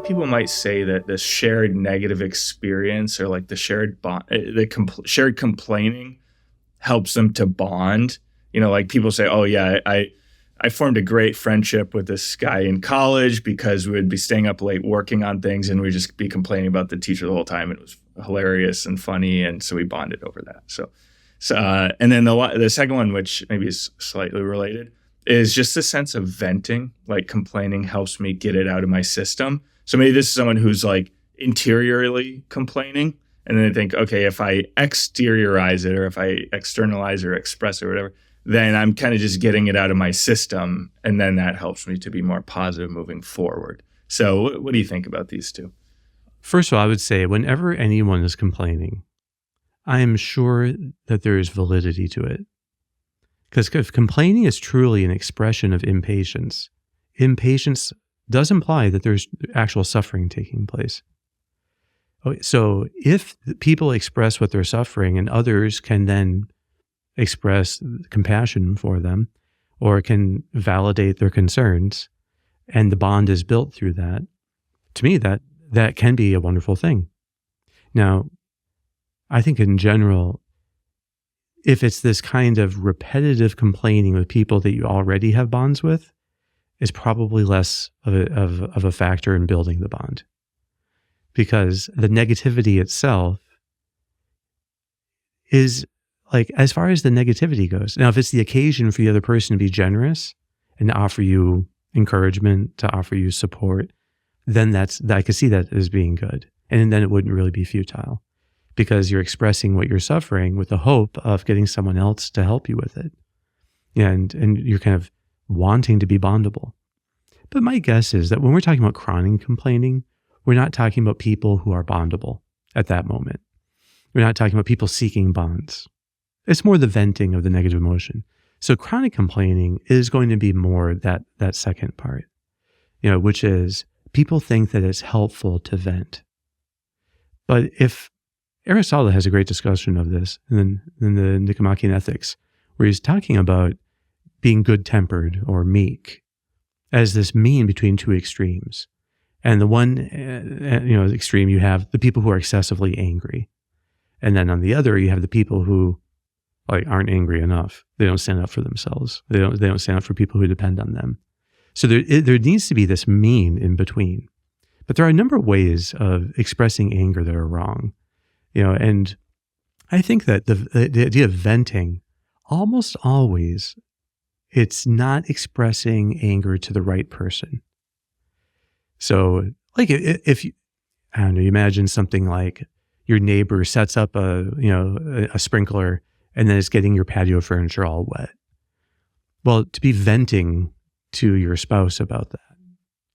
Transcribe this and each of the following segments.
people might say that the shared negative experience or like the shared bond, shared complaining helps them to bond. Like people say, oh yeah, I formed a great friendship with this guy in college because we would be staying up late working on things and we'd just be complaining about the teacher the whole time. It was hilarious and funny. And so we bonded over that. And then the second one, which maybe is slightly related, is just the sense of venting. Like complaining helps me get it out of my system. So maybe this is someone who's like interiorly complaining. And then they think, okay, if I exteriorize it or if I externalize or express or whatever, then I'm kind of just getting it out of my system. And then that helps me to be more positive moving forward. So what do you think about these two? First of all, I would say whenever anyone is complaining, I am sure that there is validity to it. Because if complaining is truly an expression of impatience does imply that there's actual suffering taking place. So if people express what they're suffering and others can then express compassion for them or can validate their concerns and the bond is built through that, to me, that can be a wonderful thing. Now, I think in general, if it's this kind of repetitive complaining with people that you already have bonds with, is probably less of a factor in building the bond. Because the negativity itself is like, as far as the negativity goes. Now, if it's the occasion for the other person to be generous and to offer you encouragement, to offer you support, then I could see that as being good. And then it wouldn't really be futile because you're expressing what you're suffering with the hope of getting someone else to help you with it. And you're kind of wanting to be bondable. But my guess is that when we're talking about chronic complaining, we're not talking about people who are bondable at that moment. We're not talking about people seeking bonds. It's more the venting of the negative emotion. So chronic complaining is going to be more that second part, which is people think that it's helpful to vent. But if Aristotle has a great discussion of this in the Nicomachean Ethics, where he's talking about being good-tempered or meek as this mean between two extremes. And the one extreme, you have the people who are excessively angry. And then on the other, you have the people who aren't angry enough. They don't stand up for themselves. They don't stand up for people who depend on them. So there needs to be this mean in between. But there are a number of ways of expressing anger that are wrong. And I think that the idea of venting, almost always, it's not expressing anger to the right person. So if you imagine something like your neighbor sets up a sprinkler and then it's getting your patio furniture all wet. Well, to be venting to your spouse about that,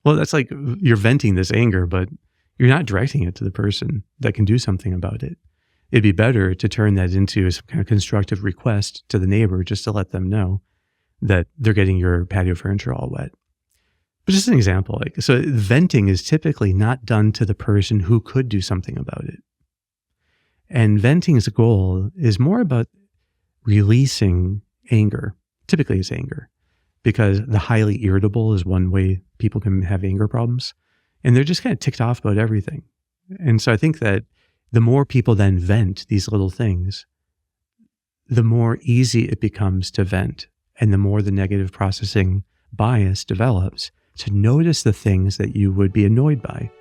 well, that's like you're venting this anger, but you're not directing it to the person that can do something about it. It'd be better to turn that into some kind of constructive request to the neighbor just to let them know that they're getting your patio furniture all wet. But just an example, so venting is typically not done to the person who could do something about it. And venting's goal is more about releasing anger. Typically it's anger, because the highly irritable is one way people can have anger problems. And they're just kind of ticked off about everything. And so I think that the more people then vent these little things, the more easy it becomes to vent. And the more the negative processing bias develops to notice the things that you would be annoyed by.